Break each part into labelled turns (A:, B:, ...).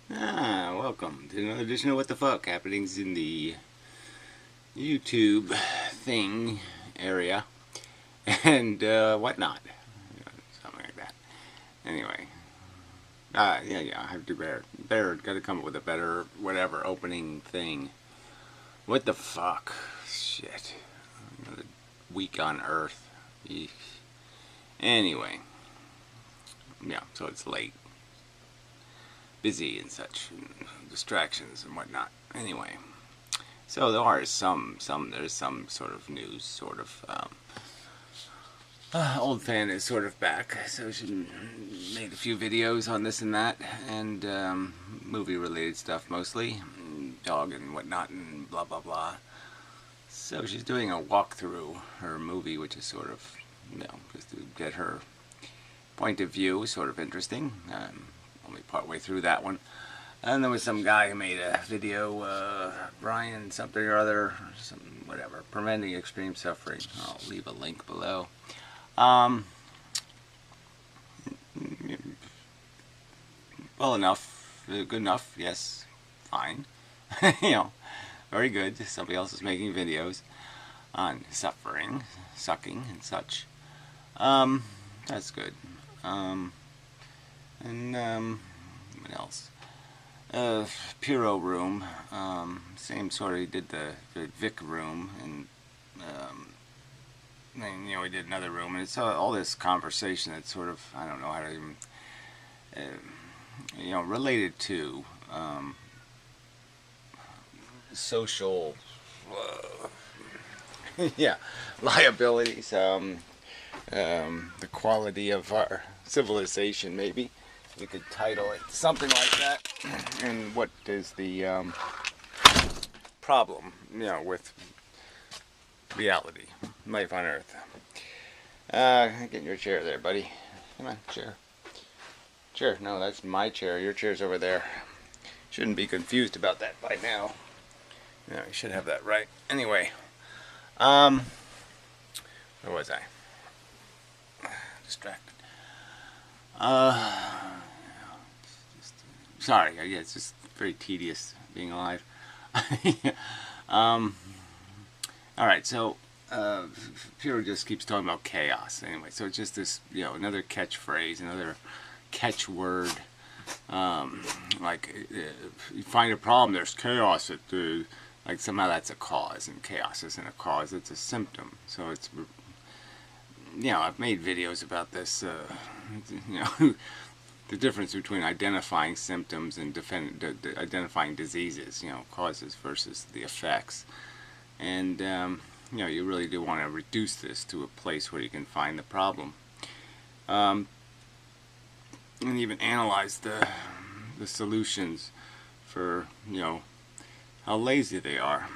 A: Welcome to another edition of What the Fuck happenings in the YouTube thing area and whatnot. Something like that. Anyway. Yeah, I have to do better. Gotta come up with a better, whatever, opening thing. What the fuck? Shit. Another week on Earth. Eesh. Anyway. Yeah, so it's late. Busy and such, and distractions and whatnot. Anyway, so there's some sort of news, sort of. Old fan is sort of back, so she made a few videos on this and that, and movie-related stuff mostly, dog and whatnot, and blah blah blah. So she's doing a walkthrough her movie, which is sort of, just to get her point of view, sort of interesting. Only partway through that one. And there was some guy who made a video, Brian something or other, whatever, preventing extreme suffering. I'll leave a link below. Well enough, good enough, yes, fine. Very good. Somebody else is making videos on suffering, sucking, and such. That's good. And what else? Puro room. Same sort of. He did the Vic room, and then we did another room, and it's all this conversation that's sort of, I don't know how to even related to social yeah, liabilities, the quality of our civilization, maybe you could title it something like that. And what is the problem, with reality, life on Earth? Get in your chair there, buddy. Come on, chair. No, that's my chair. Your chair's over there. Shouldn't be confused about that by now. You should have that right. Anyway, where was I? Distracted. Sorry, yeah, it's just very tedious being alive. Alright, so Peter just keeps talking about chaos. Anyway, so it's just this, another catchphrase, another catchword. Like, you find a problem, there's chaos. Like, somehow that's a cause, and chaos isn't a cause, it's a symptom. So it's, I've made videos about this, the difference between identifying symptoms and identifying diseases, causes versus the effects. And, you really do want to reduce this to a place where you can find the problem. And even analyze the solutions for, how lazy they are.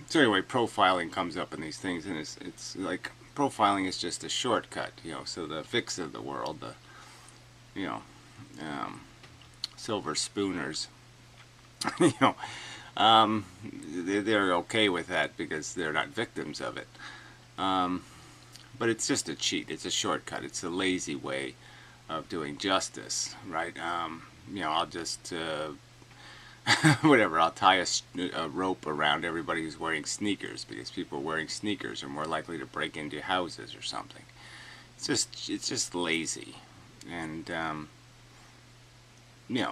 A: So anyway, profiling comes up in these things, and it's like, profiling is just a shortcut, so the Vicks of the world, the, silver spooners, they're okay with that because they're not victims of it. But it's just a cheat. It's a shortcut. It's a lazy way of doing justice, right? I'll just whatever. I'll tie a rope around everybody who's wearing sneakers because people wearing sneakers are more likely to break into houses or something. It's just lazy, and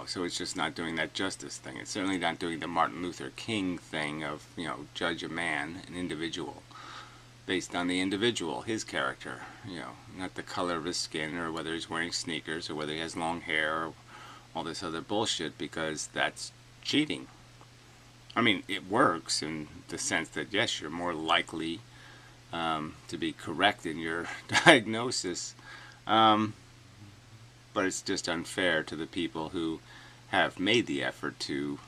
A: so it's just not doing that justice thing. It's certainly not doing the Martin Luther King thing of, judge a man, an individual, based on the individual, his character, not the color of his skin or whether he's wearing sneakers or whether he has long hair or all this other bullshit, because that's cheating. I mean, it works in the sense that, yes, you're more likely to be correct in your diagnosis, but it's just unfair to the people who have made the effort to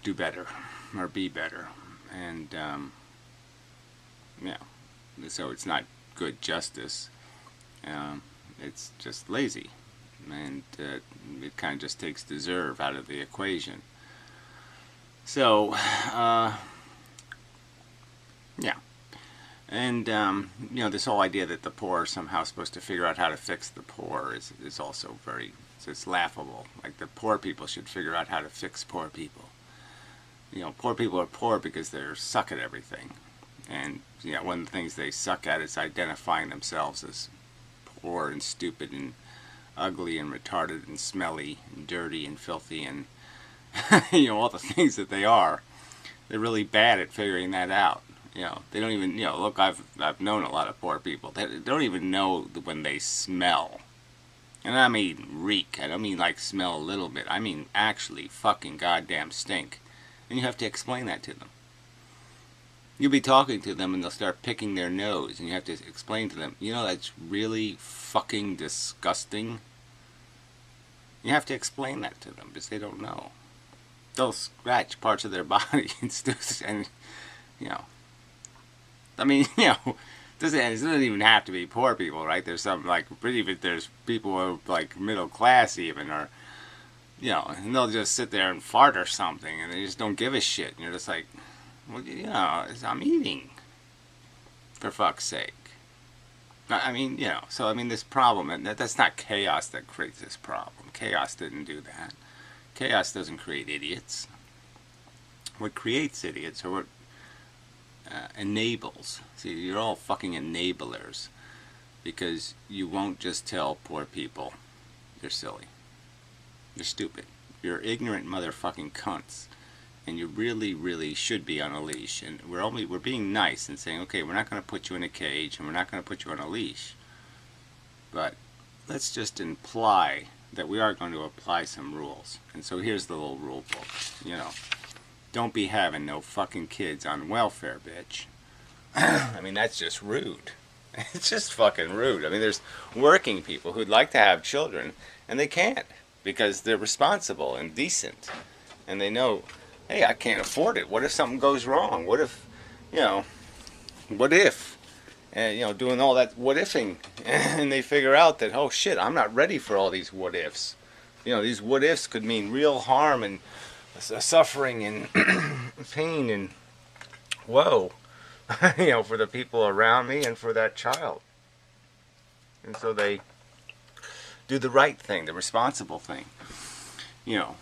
A: do better or be better. And so it's not good justice. It's just lazy, and it kind of just takes deserve out of the equation. So yeah. And, this whole idea that the poor are somehow supposed to figure out how to fix the poor is also very It's laughable. Like the poor people should figure out how to fix poor people. You know, poor people are poor because they're suck at everything. And, you know, one of the things they suck at is identifying themselves as poor and stupid and ugly and retarded and smelly and dirty and filthy and, you know, all the things that they are. They're really bad at figuring that out. You know, they don't even, you know, look, I've known a lot of poor people. They don't even know when they smell. And I mean reek. I don't mean like smell a little bit. I mean actually fucking goddamn stink. And you have to explain that to them. You'll be talking to them and they'll start picking their nose. And you have to explain to them, you know, that's really fucking disgusting. You have to explain that to them because they don't know. They'll scratch parts of their body and you know. I mean, you know, it doesn't even have to be poor people, right? There's some, like, there's people who are, like, middle class even, or, you know, and they'll just sit there and fart or something, and they just don't give a shit. And you're just like, well, you know, I'm eating, for fuck's sake. I mean, you know, so, I mean, this problem, and that's not chaos that creates this problem. Chaos didn't do that. Chaos doesn't create idiots. What creates idiots, or what enables. See, you're all fucking enablers because you won't just tell poor people you're silly. You're stupid. You're ignorant motherfucking cunts. And you really, really should be on a leash. And we're being nice and saying, okay, we're not going to put you in a cage and we're not going to put you on a leash. But let's just imply that we are going to apply some rules. And so here's the little rule book, you know. Don't be having no fucking kids on welfare, bitch. I mean, that's just rude. It's just fucking rude. I mean, there's working people who'd like to have children, and they can't because they're responsible and decent. And they know, hey, I can't afford it. What if something goes wrong? What if, you know, what if? And, you know, doing all that what ifing. And they figure out that, oh shit, I'm not ready for all these what ifs. You know, these what ifs could mean real harm and suffering and pain and woe, you know, for the people around me and for that child. And so they do the right thing, the responsible thing, you know.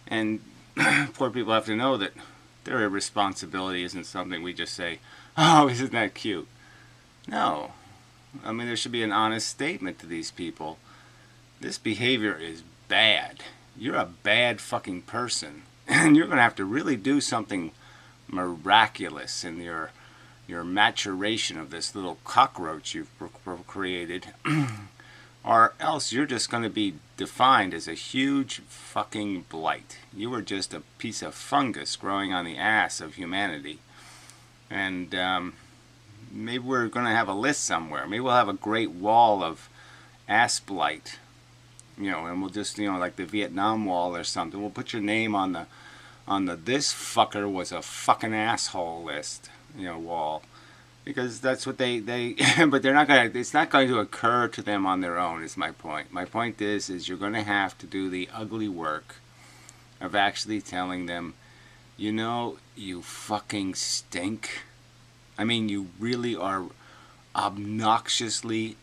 A: And poor people have to know that their irresponsibility isn't something we just say, oh, isn't that cute? No. I mean, there should be an honest statement to these people. This behavior is bad. You're a bad fucking person, and you're going to have to really do something miraculous in your maturation of this little cockroach you've created, or else you're just going to be defined as a huge fucking blight. You were just a piece of fungus growing on the ass of humanity. And maybe we're going to have a list somewhere. Maybe we'll have a great wall of ass blight. You know, and we'll just, you know, like the Vietnam Wall or something. We'll put your name on the this fucker was a fucking asshole list, you know, wall, because that's what they but they're not gonna. It's not going to occur to them on their own. Is my point. My point is you're going to have to do the ugly work of actually telling them, you know, you fucking stink. I mean, you really are obnoxiously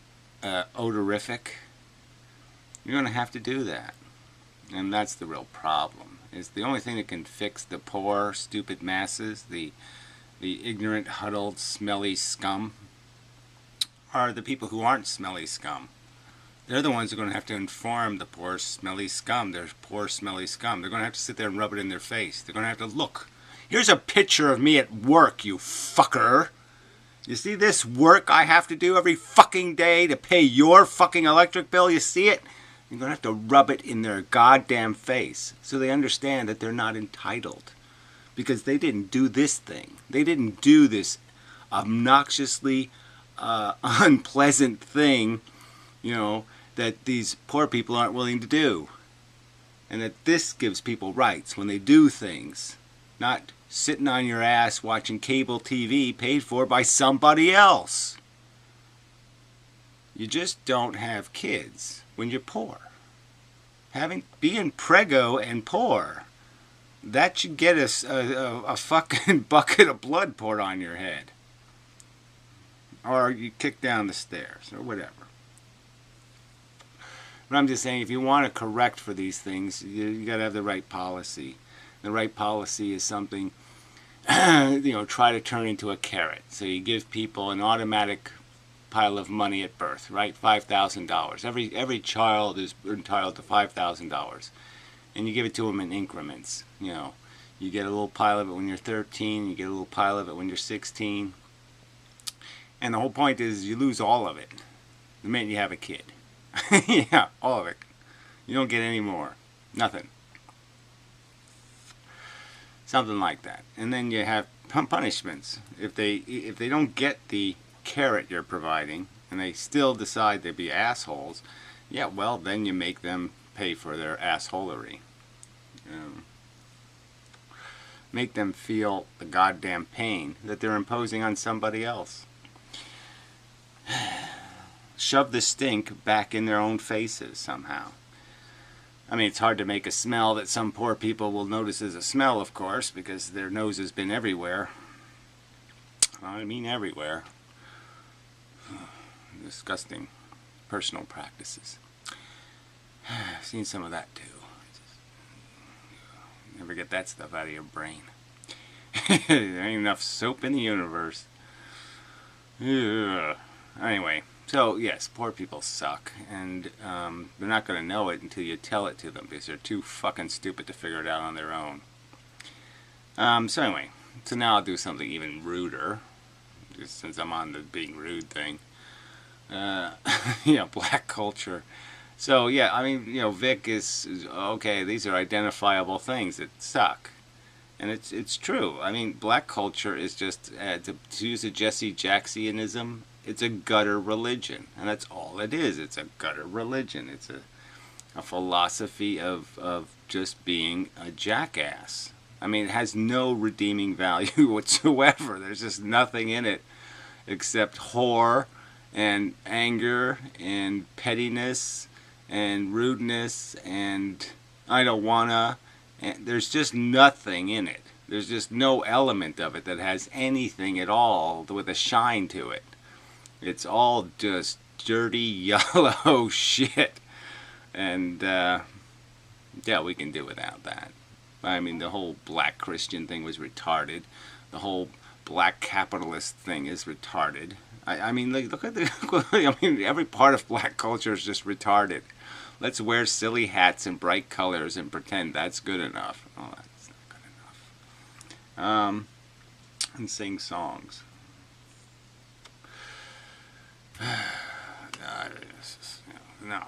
A: odorific. You're going to have to do that. And that's the real problem. It's the only thing that can fix the poor, stupid masses, the ignorant, huddled, smelly scum, are the people who aren't smelly scum. They're the ones who are going to have to inform the poor, smelly scum. They're poor, smelly scum. They're going to have to sit there and rub it in their face. They're going to have to look. Here's a picture of me at work, you fucker. You see this work I have to do every fucking day to pay your fucking electric bill? You see it? You're going to have to rub it in their goddamn face so they understand that they're not entitled. Because they didn't do this thing. They didn't do this obnoxiously unpleasant thing, you know, that these poor people aren't willing to do. And that this gives people rights when they do things. Not sitting on your ass watching cable TV paid for by somebody else. You just don't have kids when you're poor. Being preggo and poor, that should get us a fucking bucket of blood poured on your head. Or you kick down the stairs, or whatever. But I'm just saying, if you want to correct for these things, you got to have the right policy. The right policy is something, try to turn into a carrot. So you give people an automatic pile of money at birth, right? $5,000. Every child is entitled to $5,000, and you give it to them in increments. You get a little pile of it when you're 13. You get a little pile of it when you're 16. And the whole point is you lose all of it the minute you have a kid. Yeah, all of it. You don't get any more. Nothing. Something like that. And then you have punishments. If they don't get the carrot you're providing, and they still decide to be assholes, yeah, well, then you make them pay for their assholery. Make them feel the goddamn pain that they're imposing on somebody else. Shove the stink back in their own faces somehow. I mean, it's hard to make a smell that some poor people will notice as a smell, of course, because their nose has been everywhere. I mean everywhere. Disgusting personal practices. I've seen some of that too. Never get that stuff out of your brain. There ain't enough soap in the universe. Ugh. Anyway, so yes, poor people suck, and they're not going to know it until you tell it to them, because they're too fucking stupid to figure it out on their own. So anyway, so now I'll do something even ruder, just since I'm on the being rude thing. Black culture. So yeah, I mean, Vic is okay. These are identifiable things that suck, and it's true. I mean, black culture is just to use a Jesse Jacksonianism. It's a gutter religion, and that's all it is. It's a gutter religion. It's a philosophy of just being a jackass. I mean, it has no redeeming value whatsoever. There's just nothing in it except whore and anger and pettiness and rudeness and I don't wanna. And there's just nothing in it. There's just no element of it that has anything at all with a shine to it. It's all just dirty yellow shit. And yeah, we can do without that. I mean, the whole black Christian thing was retarded. The whole black capitalist thing is retarded. I mean, look at the. I mean, every part of black culture is just retarded. Let's wear silly hats and bright colors and pretend that's good enough. Oh, that's not good enough. And sing songs. No.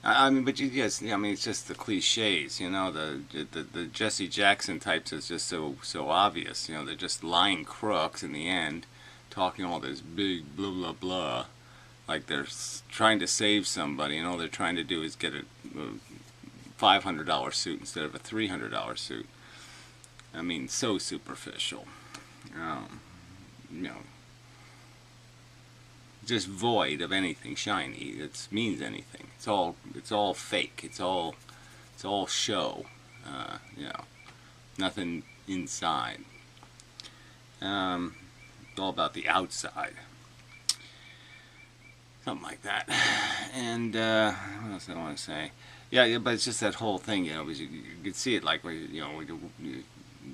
A: I mean, but yes, I mean, it's just the cliches, the Jesse Jackson types is just so obvious, they're just lying crooks in the end, talking all this big blah blah blah, like they're trying to save somebody, and all they're trying to do is get a $500 suit instead of a $300 suit. I mean, so superficial, just void of anything shiny that means anything. It's all fake. It's all show. Nothing inside. It's all about the outside. Something like that. And what else do I want to say? Yeah, but it's just that whole thing, because you could see it like we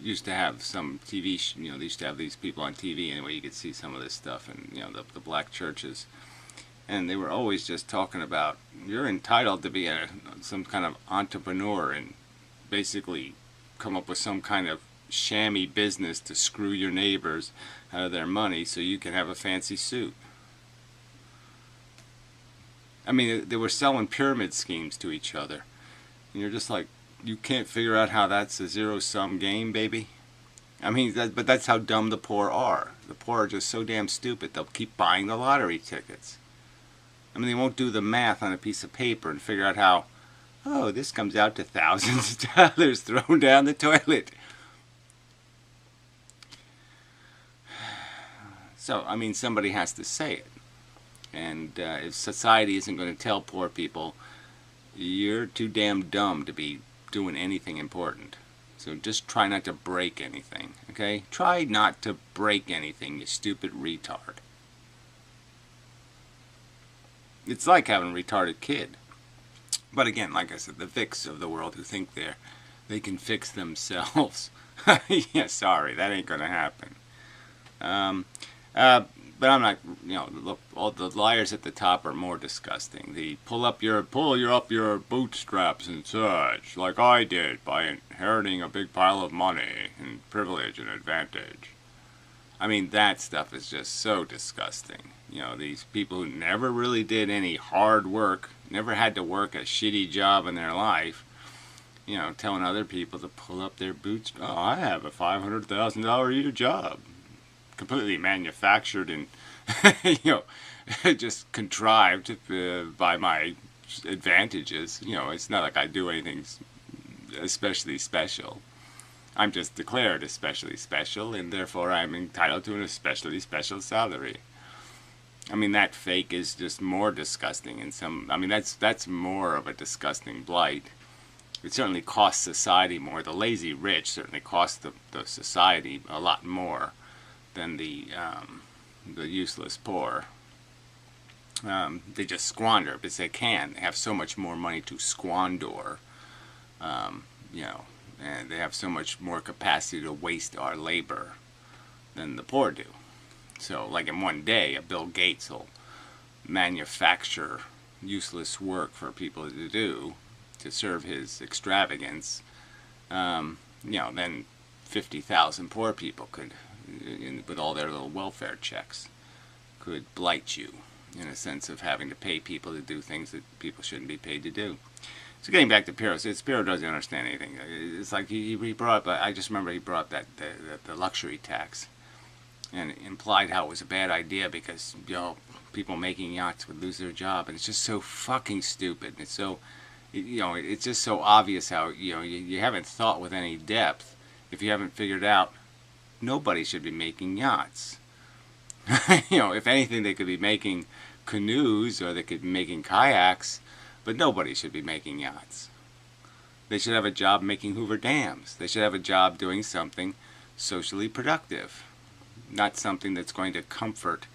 A: used to have some TV, they used to have these people on TV anyway. You could see some of this stuff, and the black churches, and they were always just talking about you're entitled to be some kind of entrepreneur and basically come up with some kind of shammy business to screw your neighbors out of their money so you can have a fancy suit. I mean, they were selling pyramid schemes to each other, and you're just like, you can't figure out how that's a zero-sum game, baby. I mean, but that's how dumb the poor are. The poor are just so damn stupid, they'll keep buying the lottery tickets. I mean, they won't do the math on a piece of paper and figure out how, oh, this comes out to thousands of dollars thrown down the toilet. So, I mean, somebody has to say it. And if society isn't going to tell poor people, you're too damn dumb to be doing anything important. So just try not to break anything, okay? Try not to break anything, you stupid retard. It's like having a retarded kid. But again, like I said, the Vicks of the world who think they can fix themselves. Yeah, sorry, that ain't gonna happen. But I'm not, look, all the liars at the top are more disgusting. The pull up your bootstraps and such, like I did by inheriting a big pile of money and privilege and advantage. I mean, that stuff is just so disgusting. These people who never really did any hard work, never had to work a shitty job in their life, telling other people to pull up their boots. Oh, I have a $500,000 a year job. Completely manufactured and, just contrived by my advantages. It's not like I do anything especially special. I'm just declared especially special, and therefore I'm entitled to an especially special salary. I mean, that fake is just more disgusting in some. I mean, that's more of a disgusting blight. It certainly costs society more. The lazy rich certainly cost the society a lot more than the useless poor. They just squander because they can. They have so much more money to squander, and they have so much more capacity to waste our labor than the poor do. So, like in one day, a Bill Gates will manufacture useless work for people to do to serve his extravagance. Then 50,000 poor people could, with all their little welfare checks, could blight you in a sense of having to pay people to do things that people shouldn't be paid to do. So getting back to Piro, Piro doesn't understand anything. It's like he brought up, I just remember he brought up the luxury tax and implied how it was a bad idea because, people making yachts would lose their job. And it's just so fucking stupid. It's so, it's just so obvious how, you haven't thought with any depth if you haven't figured out nobody should be making yachts. If anything, they could be making canoes or they could be making kayaks, but nobody should be making yachts. They should have a job making Hoover dams. They should have a job doing something socially productive, not something that's going to comfort,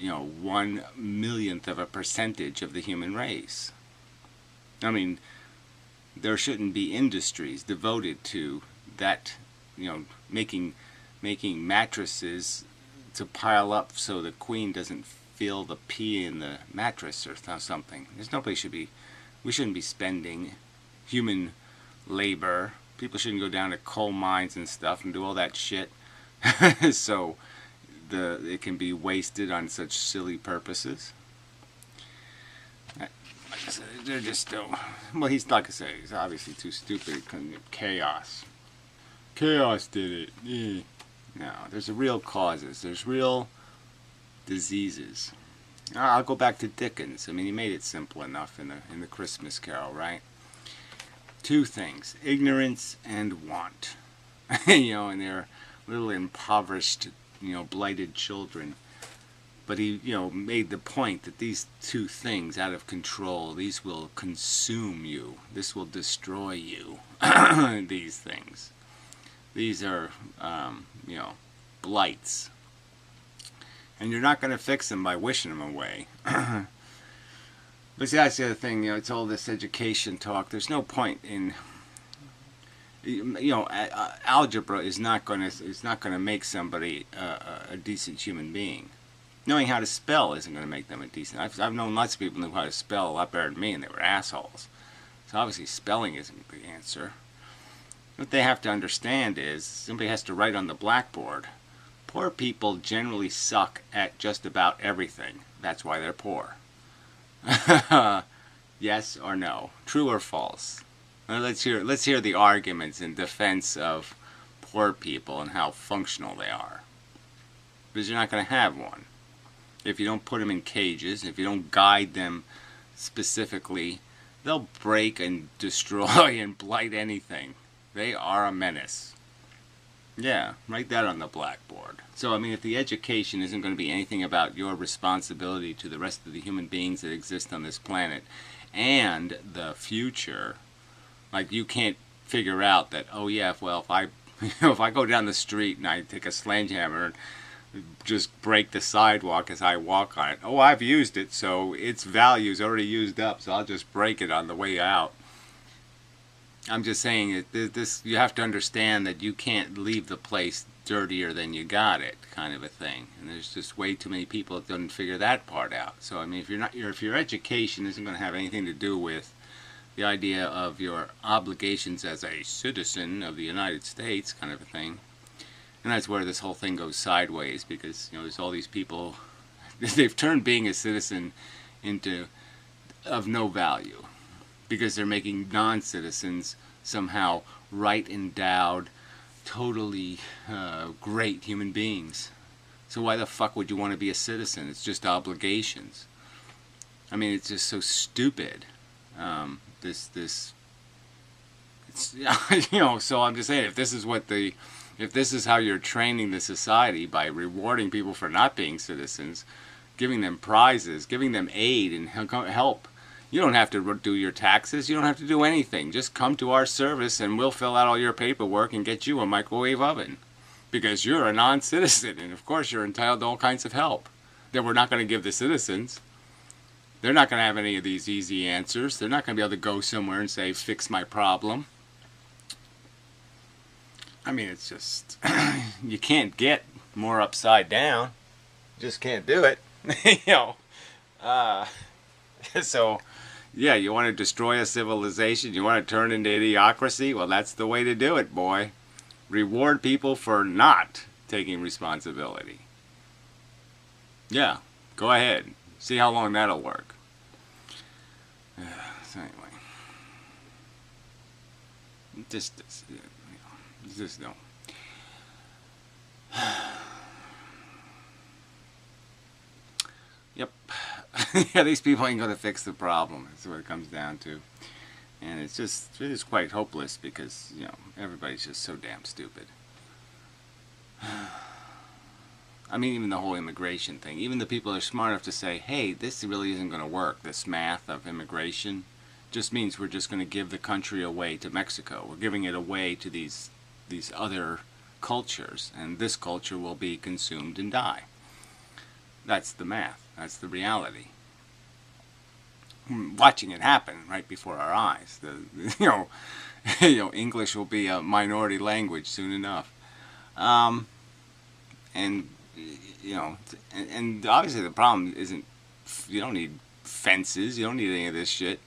A: 1/1,000,000th of a percentage of the human race. I mean, there shouldn't be industries devoted to that, making mattresses to pile up so the queen doesn't feel the pee in the mattress or something. We shouldn't be spending human labor. People shouldn't go down to coal mines and stuff and do all that shit so it can be wasted on such silly purposes. Like I said, they're just still, well, he's, like I say, he's obviously too stupid. Chaos did it. Yeah. No, there's real causes. There's real diseases. I'll go back to Dickens. I mean, he made it simple enough in the Christmas Carol, right? Two things: ignorance and want. And they're little impoverished, blighted children. But he, made the point that these two things, out of control, these will consume you. This will destroy you. These things. These are, blights. And you're not going to fix them by wishing them away. But see, that's the other thing, it's all this education talk. There's no point in, algebra is not going to make somebody a decent human being. Knowing how to spell isn't going to make them a decent. I've known lots of people who knew how to spell a lot better than me, and they were assholes. So obviously spelling isn't the answer. What they have to understand is somebody has to write on the blackboard. Poor people generally suck at just about everything. That's why they're poor. Yes or no? True or false? Well, let's hear the arguments in defense of poor people and how functional they are. Because you're not going to have one. If you don't put them in cages, if you don't guide them specifically, they'll break and destroy and blight anything. They are a menace. Yeah, write that on the blackboard. So, I mean, if the education isn't going to be anything about your responsibility to the rest of the human beings that exist on this planet and the future, like you can't figure out that, oh yeah, well, if I if I go down the street and I take a sledgehammer and just break the sidewalk as I walk on it. Oh, I've used it, so its value is already used up, so I'll just break it on the way out. I'm just saying this. You have to understand that you can't leave the place dirtier than you got it, kind of a thing. And there's just way too many people that don't figure that part out. So I mean, if your education isn't going to have anything to do with the idea of your obligations as a citizen of the United States, kind of a thing, and that's where this whole thing goes sideways, because there's all these people. They've turned being a citizen into of no value, because they're making non-citizens somehow right endowed, totally great human beings. So why the fuck would you want to be a citizen? It's just obligations. I mean, it's just so stupid. It's So I'm just saying, if this is how you're training the society, by rewarding people for not being citizens, giving them prizes, giving them aid and help. You don't have to do your taxes. You don't have to do anything. Just come to our service and we'll fill out all your paperwork and get you a microwave oven. Because you're a non-citizen, and of course you're entitled to all kinds of help that we're not going to give the citizens. They're not going to have any of these easy answers. They're not going to be able to go somewhere and say, fix my problem. I mean, it's just, you can't get more upside down. You just can't do it. So, yeah, you want to destroy a civilization? You want to turn into idiocracy? Well, that's the way to do it, boy. Reward people for not taking responsibility. Yeah, go ahead. See how long that'll work. So anyway, just don't. Yep. Yeah, these people ain't gonna fix the problem. That's what it comes down to. And it is quite hopeless, because everybody's just so damn stupid. I mean, even the whole immigration thing. Even the people are smart enough to say, hey, this really isn't going to work. This math of immigration just means we're just going to give the country away to Mexico. We're giving it away to these other cultures, and this culture will be consumed and die. That's the math. That's the reality. Watching it happen right before our eyes. English will be a minority language soon enough. And obviously the problem isn't, you don't need fences, you don't need any of this shit.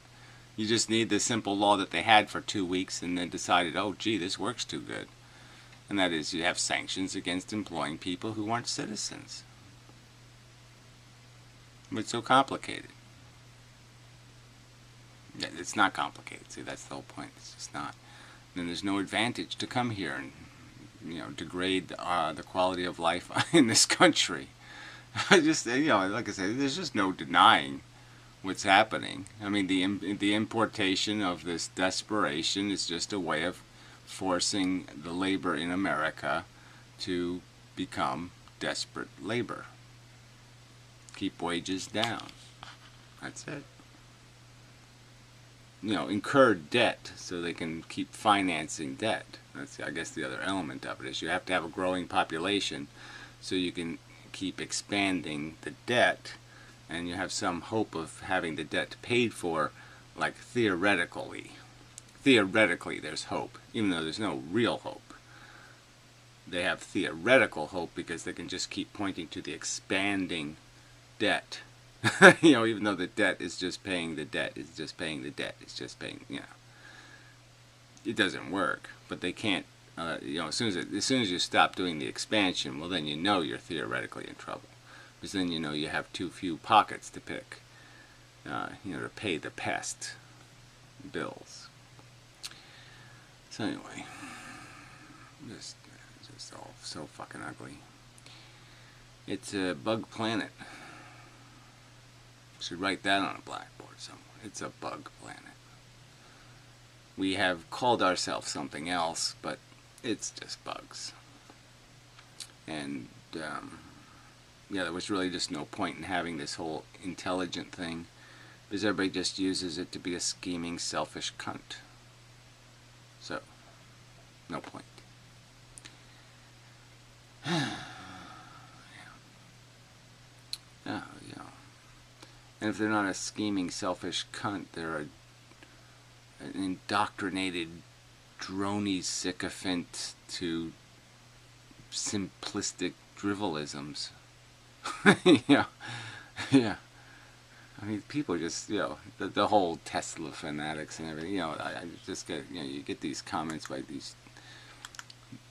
A: You just need the simple law that they had for 2 weeks and then decided, oh gee, this works too good. And that is, you have sanctions against employing people who aren't citizens. It's so complicated. It's not complicated. See, that's the whole point. It's just not. Then there's no advantage to come here and degrade the quality of life in this country. Just like I said, there's just no denying what's happening. I mean, the importation of this desperation is just a way of forcing the labor in America to become desperate labor. Keep wages down. That's it. Incur debt so they can keep financing debt. That's, I guess, the other element of it is you have to have a growing population so you can keep expanding the debt, and you have some hope of having the debt paid for, like theoretically. Theoretically there's hope, even though there's no real hope. They have theoretical hope because they can just keep pointing to the expanding debt. Even though the debt is just paying the debt, it's just paying the debt, it's just paying, it doesn't work. But they can't, as soon as you stop doing the expansion, well, then you're theoretically in trouble, because then you have too few pockets to pick, to pay the pest bills. So anyway, just all so fucking ugly. It's a bug planet. Should write that on a blackboard somewhere. It's a bug planet. We have called ourselves something else, but it's just bugs. And there was really just no point in having this whole intelligent thing, because everybody just uses it to be a scheming, selfish cunt. So, no point. Yeah. And if they're not a scheming, selfish cunt, they're an indoctrinated, drony sycophant to simplistic drivelisms. Yeah, yeah. I mean, people just, the whole Tesla fanatics and everything. I just get, you get these comments by these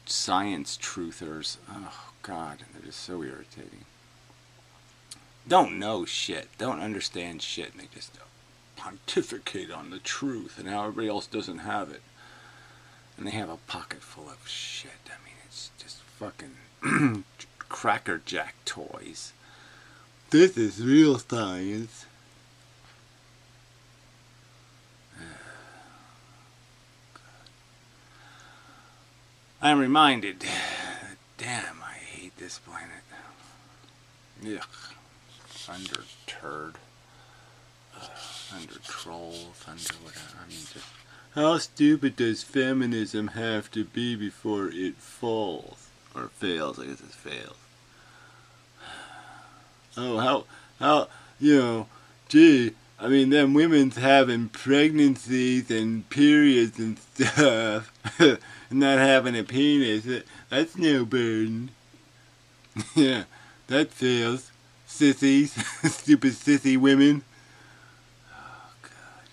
A: science truthers. Oh God, they're just so irritating. Don't know shit, don't understand shit, and they just pontificate on the truth and how everybody else doesn't have it. And they have a pocket full of shit. I mean, it's just fucking Cracker Jack toys. This is real science. I am reminded that, damn, I hate this planet. Ugh. Thunder turd. Thunder troll. Thunder whatever. I mean, just... How stupid does feminism have to be before it falls? Or fails, I guess it fails. Oh, how, gee, I mean, them women's having pregnancies and periods and stuff, and not having a penis, that's no burden. Yeah, that fails. Sissies, stupid sissy women. Oh, God.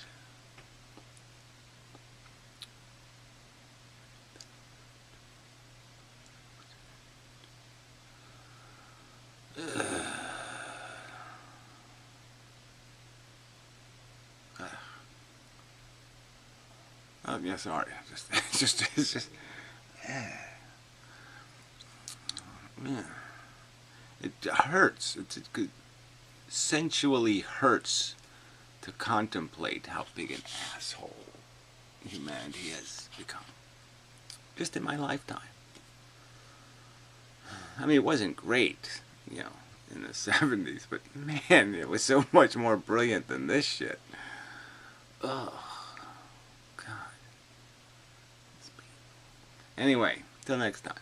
A: Oh, yeah, sorry. It's just, yeah. It hurts. It sensually hurts to contemplate how big an asshole humanity has become. Just in my lifetime. I mean, it wasn't great, in the 70s, but man, it was so much more brilliant than this shit. Oh, God. Anyway, till next time.